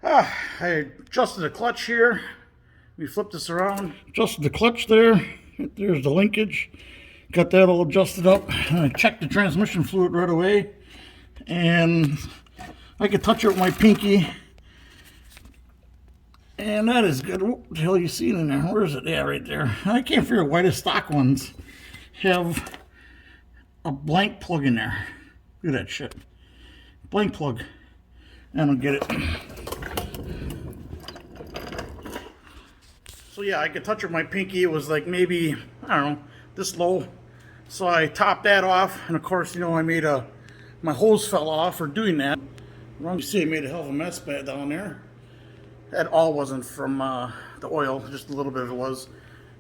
I adjusted the clutch here. We flip this around. Adjusted the clutch there. There's the linkage. Got that all adjusted up. I checked the transmission fluid right away. And I can touch it with my pinky. And that is good. What the hell are you seeing in there? Where is it? Yeah, right there. I can't figure out why the stock ones have a blank plug in there. Look at that shit. Blank plug. I don't get it. So yeah, I could touch it with my pinky. It was like maybe, I don't know, this low. So I topped that off. And of course, you know, I made my hose fell off for doing that. You see, I made a hell of a mess back down there. That all wasn't from the oil, just a little bit of it was.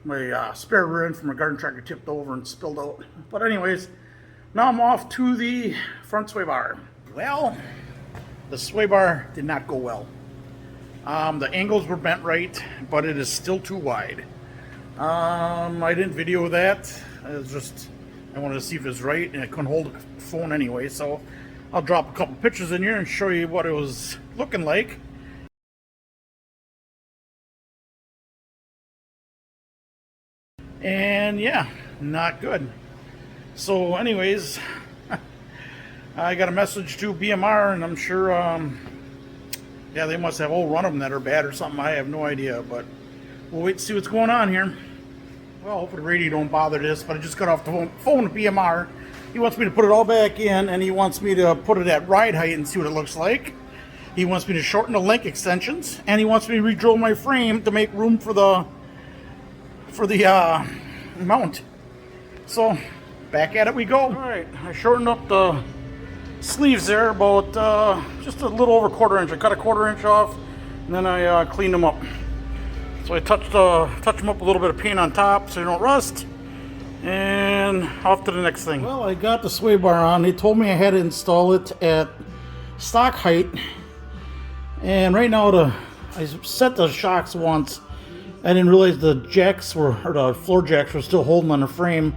My spare rear end from a garden tractor tipped over and spilled out. But anyways, now I'm off to the front sway bar. Well, the sway bar did not go well. The angles were bent right, but it is still too wide. I didn't video that. It was just, I wanted to see if it was right, and I couldn't hold the phone anyway, so I'll drop a couple pictures in here and show you what it was looking like. And yeah, not good. So anyways, I got a message to BMR, and I'm sure, yeah, they must have a whole run of them that are bad or something. I have no idea, but we'll wait to see what's going on here. Well, hopefully the radio don't bother this, but I just got off the phone with BMR. He wants me to put it all back in, and he wants me to put it at ride height and see what it looks like. He wants me to shorten the link extensions, and he wants me to re-drill my frame to make room for the mount. So back at it we go. All right, I shortened up the sleeves there about just a little over 1/4 inch. I cut a 1/4 inch off, and then I cleaned them up. So I touched them up a little bit of paint on top so they don't rust, and off to the next thing. Well, I got the sway bar on. They told me I had to install it at stock height, and right now I set the shocks once. I didn't realize the floor jacks were still holding on the frame,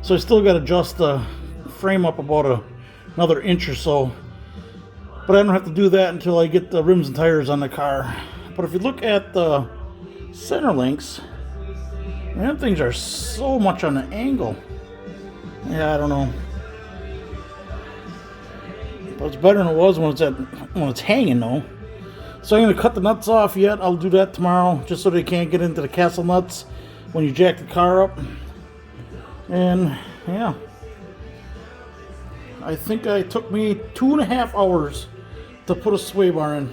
so I still got to adjust the frame up about another inch or so. But I don't have to do that until I get the rims and tires on the car. But if you look at the center links, man, things are so much on the angle. Yeah, I don't know. But it's better than it was when it's hanging though. So I'm going to cut the nuts off yet. I'll do that tomorrow just so they can't get into the castle nuts when you jack the car up. And yeah, I think it took me 2.5 hours to put a sway bar in.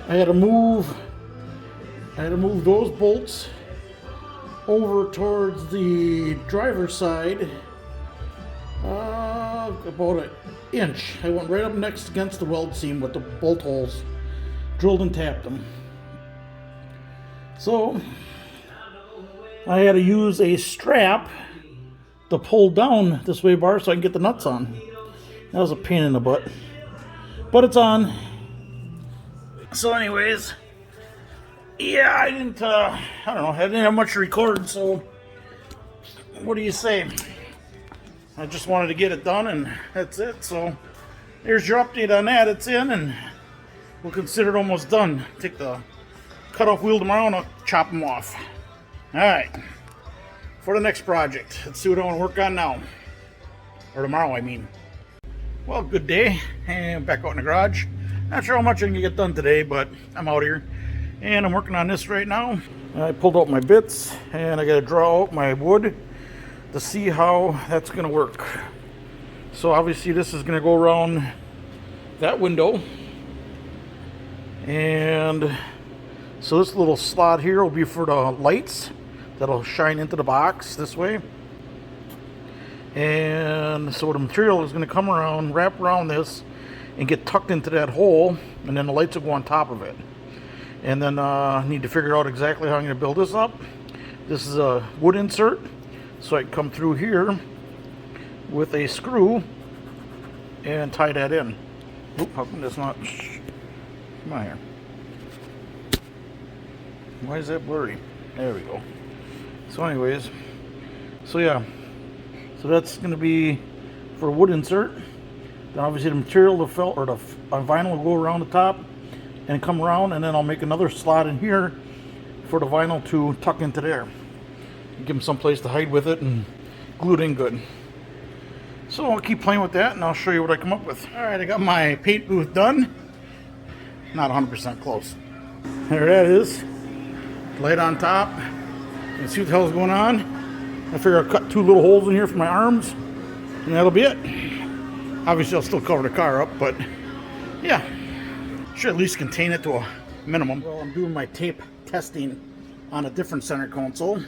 I had to move those bolts over towards the driver's side about an inch. I went right up next against the weld seam with the bolt holes. Drilled and tapped them. So I had to use a strap to pull down the sway bar so I can get the nuts on. That was a pain in the butt, but it's on. So anyways, yeah, I don't know, I didn't have much to record, so what do you say? I just wanted to get it done, and that's it. So there's your update on that. It's in, and we'll consider it almost done. Take the cutoff wheel tomorrow and I'll chop them off. Alright, for the next project, let's see what I want to work on now. Or tomorrow, I mean. Well, good day, and back out in the garage. Not sure how much I can get done today, but I'm out here. And I'm working on this right now. I pulled out my bits, and I got to draw out my wood to see how that's going to work. So obviously this is going to go around that window. And so this little slot here will be for the lights that'll shine into the box this way. And so the material is going to come around, wrap around this, and get tucked into that hole, and then the lights will go on top of it. And then I need to figure out exactly how I'm going to build this up. This is a wood insert, so I can come through here with a screw and tie that in. Oop, how come that's not... Come on here. Why is that blurry? There we go. So anyways, so yeah. So that's going to be for a wood insert. Then obviously the material, the felt or the vinyl will go around the top. and come around, and then I'll make another slot in here for the vinyl to tuck into there. Give them some place to hide with it and glue it in good. So I'll keep playing with that, and I'll show you what I come up with. Alright, I got my paint booth done. Not 100% close. There that is. Light on top. You can see what the hell's going on. I figure I'll cut 2 little holes in here for my arms, and that'll be it. Obviously I'll still cover the car up, but yeah. Should at least contain it to a minimum. Well, I'm doing my tape testing on a different center console,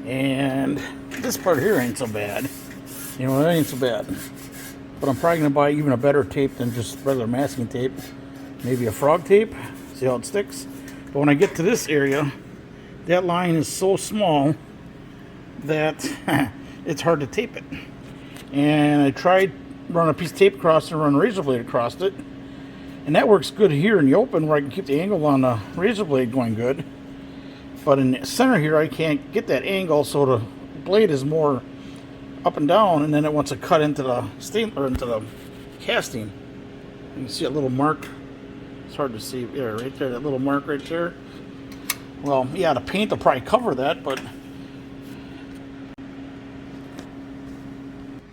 and this part here ain't so bad. You know, that ain't so bad. But I'm probably going to buy even a better tape than just regular masking tape. Maybe a frog tape. See how it sticks? But when I get to this area, that line is so small that it's hard to tape it. And I tried running a piece of tape across it and run a razor blade across it. And that works good here in the open where I can keep the angle on the razor blade going good. But in the center here, I can't get that angle, so the blade is more up and down, and then it wants to cut into the stain or into the casting. You can see a little mark. It's hard to see there, right there, that little mark right there. Well, yeah, the paint will probably cover that, but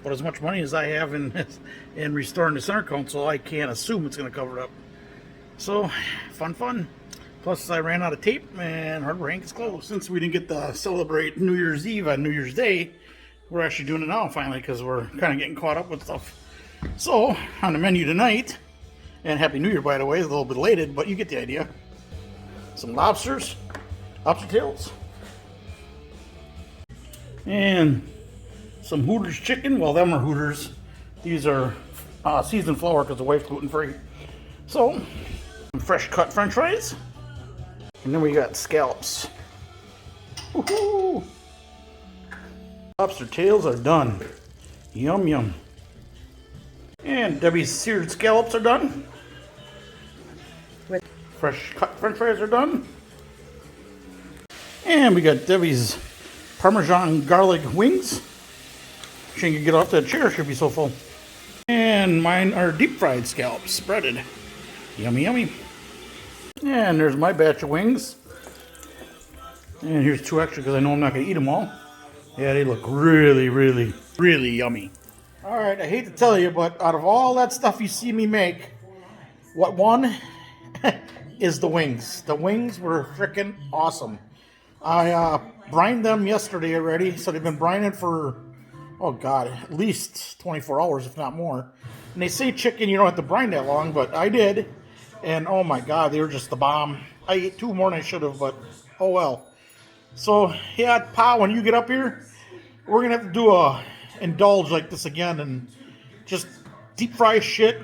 as much money as I have in restoring the center console, I can't assume it's going to cover it up. So, fun. Plus, I ran out of tape, and Hardware Hank is closed. Since we didn't get to celebrate New Year's Eve on New Year's Day, we're actually doing it now finally because we're kind of getting caught up with stuff. So, on the menu tonight, and Happy New Year, by the way, it's a little bit belated, but you get the idea. Some lobster tails, and some Hooters chicken. Well, them are Hooters. These are seasoned flour because the wife's gluten-free. So, some fresh cut french fries. And then we got scallops. Woohoo! Lobster tails are done. Yum, yum. And Debbie's seared scallops are done. Fresh cut french fries are done. And we got Debbie's Parmesan garlic wings. She can get off that chair, she'll be so full. And mine are deep fried scallops, breaded. Yummy, yummy. And there's my batch of wings. And here's 2 extra because I know I'm not going to eat them all. Yeah, they look really yummy. Alright, I hate to tell you, but out of all that stuff you see me make, what won is the wings. The wings were freaking awesome. I brined them yesterday already, so they've been brining for, oh god, at least 24 hours, if not more. And they say chicken, you don't have to brine that long, but I did. And oh my god, they were just the bomb. I ate 2 more than I should have, but oh well. So, yeah, Pa, when you get up here, we're going to have to do a indulge like this again and just deep fry shit.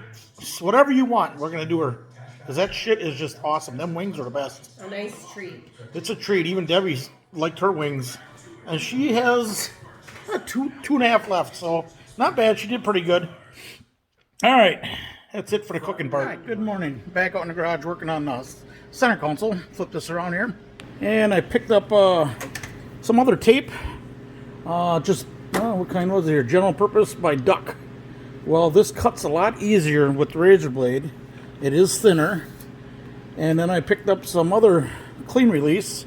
Whatever you want, we're going to do her. Because that shit is just awesome. Them wings are the best. A nice treat. It's a treat. Even Debbie's liked her wings. And she has two and a half left, so not bad. She did pretty good. All right. That's it for the cooking part. Right, good morning. Back out in the garage working on the center console. Flip this around here. And I picked up some other tape. What kind was it here? General Purpose by Duck. Well, this cuts a lot easier with the razor blade. It is thinner. And then I picked up some other clean release.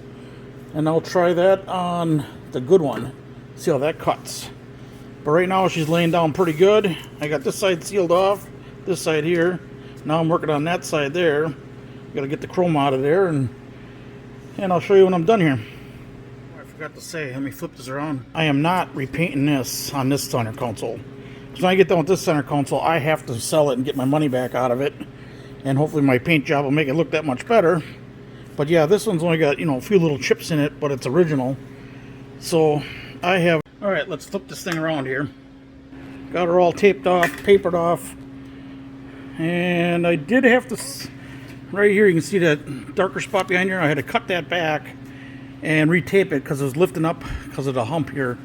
And I'll try that on the good one. See how that cuts. But right now she's laying down pretty good. I got this side sealed off. This side here. Now I'm working on that side there. Gotta get the chrome out of there, and I'll show you when I'm done here. I forgot to say, let me flip this around. I am not repainting this on this center console. So when I get done with this center console, I have to sell it and get my money back out of it. And hopefully my paint job will make it look that much better. But yeah, this one's only got, a few little chips in it, but it's original. So I have... Alright, let's flip this thing around here. Got her all taped off, papered off. And I did have to... Right here, you can see that darker spot behind here. I had to cut that back and retape it because it was lifting up because of the hump here.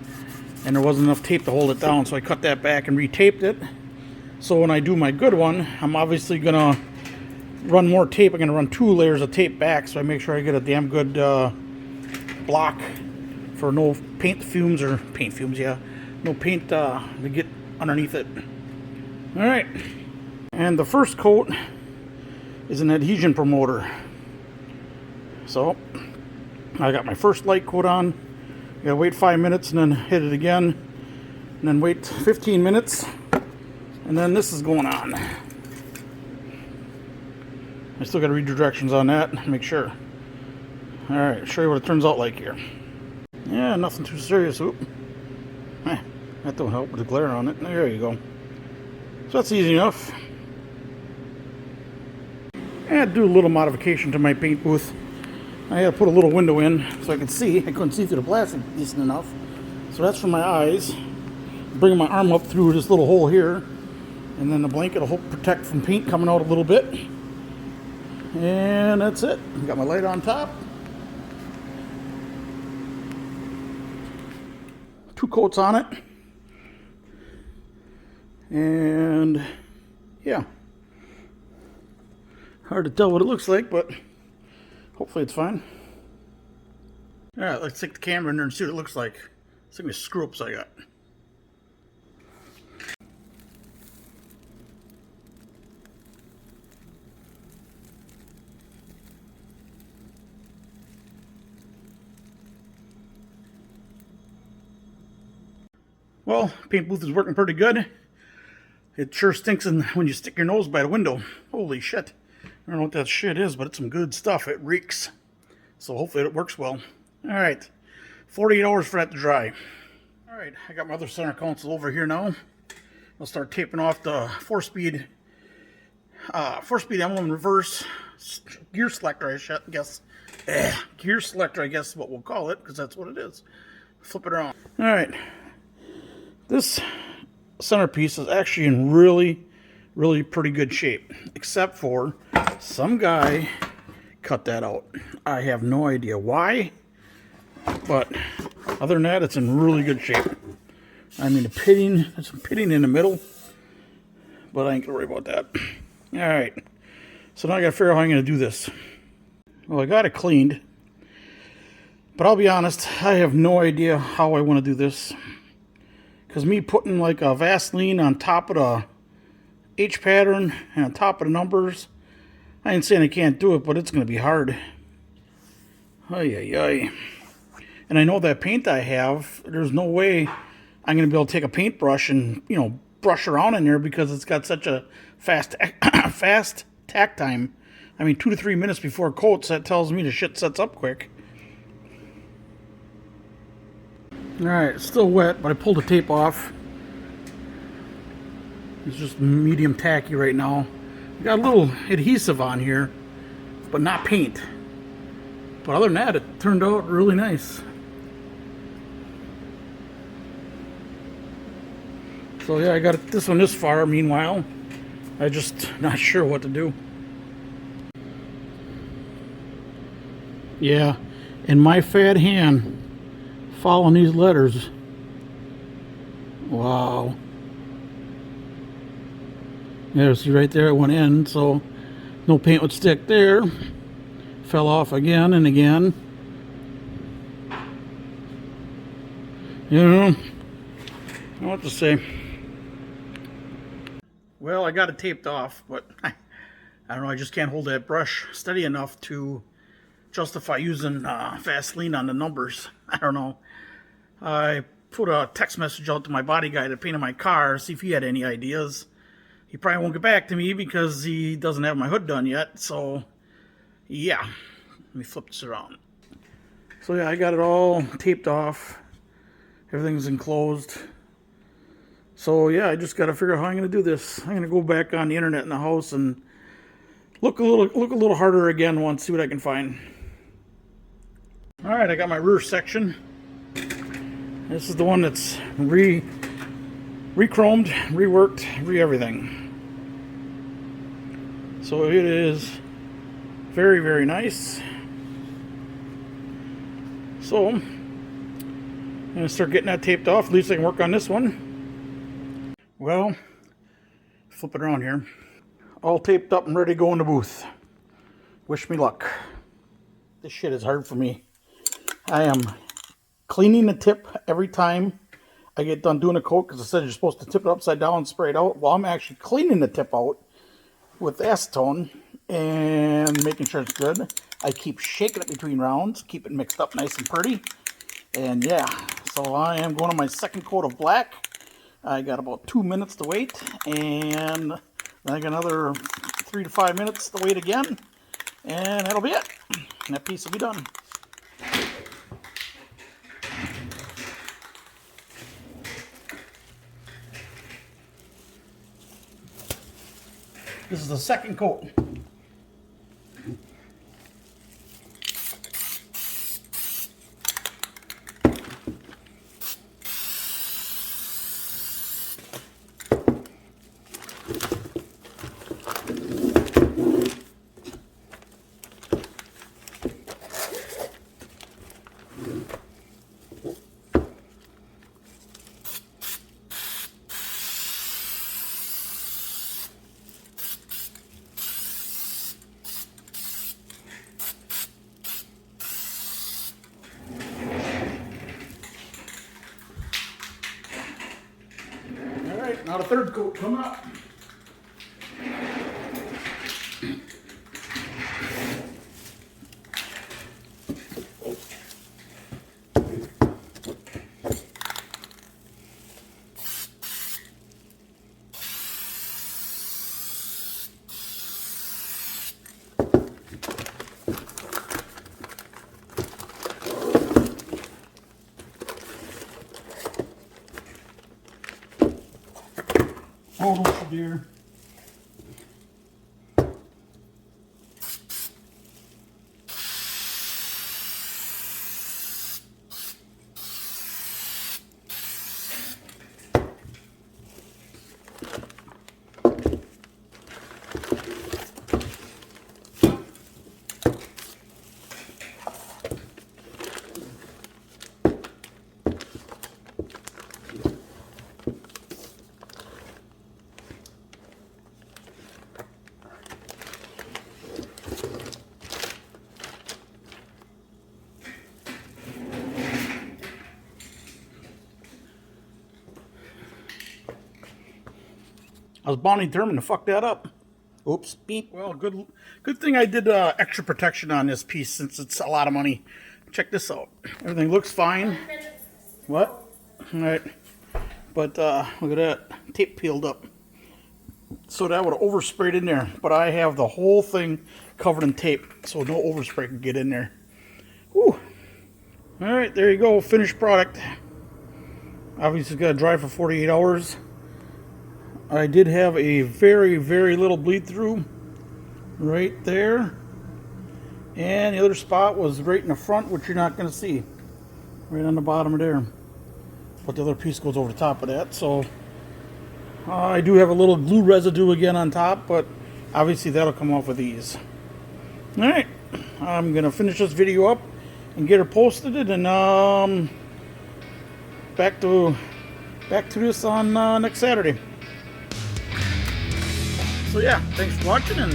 And there wasn't enough tape to hold it down, so I cut that back and retaped it. So when I do my good one, I'm obviously going to run more tape. I'm going to run 2 layers of tape back so I make sure I get a damn good block for no paint fumes, no paint to get underneath it. Alright, and the first coat is an adhesion promoter. So I got my first light coat on. Gotta wait 5 minutes and then hit it again, and then wait 15 minutes, and then this is going on. I still gotta read the directions on that, make sure. Alright, show you what it turns out like here. Yeah, nothing too serious. Oop. That don't help with the glare on it. There you go. So that's easy enough. I had to do a little modification to my paint booth. I had to put a little window in so I could see. I couldn't see through the plastic decent enough. So that's for my eyes. Bring my arm up through this little hole here. And then the blanket will help protect from paint coming out a little bit. And that's it. Got my light on top. 2 coats on it. And yeah. Hard to tell what it looks like, but hopefully it's fine. Alright, let's take the camera in there and see what it looks like. See how many screw-ups I got. Well, paint booth is working pretty good. It sure stinks when you stick your nose by the window. Holy shit. I don't know what that shit is, but it's some good stuff. It reeks. So hopefully it works well. Alright. 48 hours for that to dry. Alright, I got my other center console over here now. I'll start taping off the 4-speed emblem reverse gear selector, I guess. Gear selector, I guess is what we'll call it, because that's what it is. Flip it around. Alright. This centerpiece is actually in really, really pretty good shape, except for some guy cut that out. I have no idea why, but other than that, it's in really good shape. I mean, there's some pitting in the middle, but I ain't gonna worry about that. All right, so now I gotta figure out how I'm gonna do this. Well, I got it cleaned, but I'll be honest, I have no idea how I want to do this. Because me putting like a Vaseline on top of the H pattern and on top of the numbers, I ain't saying I can't do it, but it's going to be hard. Ay, ay, ay. And I know that paint I have, there's no way I'm going to be able to take a paintbrush and, brush around in there because it's got such a fast tack time. I mean, 2 to 3 minutes before it coats, that tells me the shit sets up quick. Alright, it's still wet, but I pulled the tape off. It's just medium tacky right now. Got a little adhesive on here, but not paint. But other than that, it turned out really nice. So yeah, I got this one this far. Meanwhile, I'm just not sure what to do. Yeah, in my fat hand, following these letters. Wow. Yeah, see right there it went in, so no paint would stick there. Fell off again and again. I don't know what to say. Well, I got it taped off, but I don't know, I just can't hold that brush steady enough to justify using Vaseline on the numbers. I don't know. I put a text message out to my body guy that painted my car, see if he had any ideas. He probably won't get back to me because he doesn't have my hood done yet. So, yeah. Let me flip this around. So, yeah, I got it all taped off. Everything's enclosed. So, yeah, I just got to figure out how I'm going to do this. I'm going to go back on the internet in the house and look a little harder again once, see what I can find. All right, I got my rear section. This is the one that's re-chromed, reworked, re-everything. So it is very, very nice. So I'm going to start getting that taped off. At least I can work on this one. Well, flip it around here. All taped up and ready to go in the booth. Wish me luck. This shit is hard for me. I am cleaning the tip every time I get done doing a coat, because it said you're supposed to tip it upside down and spray it out. Well, I'm actually cleaning the tip out with acetone and making sure it's good. I keep shaking it between rounds, keep it mixed up nice and pretty. And yeah, so I am going on my second coat of black. I got about 2 minutes to wait, and then I got another 3 to 5 minutes to wait again, and that'll be it. And that piece will be done. This is the second coat. Now the third coat coming up. Hold on, dear. I was bound and determined to fuck that up. Oops, beep. Well, good thing I did extra protection on this piece since it's a lot of money. Check this out. Everything looks fine. What? All right. But look at that. Tape peeled up. So that would have oversprayed in there. But I have the whole thing covered in tape, so no overspray can get in there. Whew. All right, there you go. Finished product. Obviously, it's got to dry for 48 hours. I did have a very, very little bleed through right there. And the other spot was right in the front, which you're not going to see. Right on the bottom of there. But the other piece goes over the top of that. So I do have a little glue residue again on top, but obviously that'll come off with ease. Alright, I'm going to finish this video up and get her posted, and back to this on next Saturday. So yeah, thanks for watching and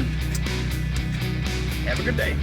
have a good day.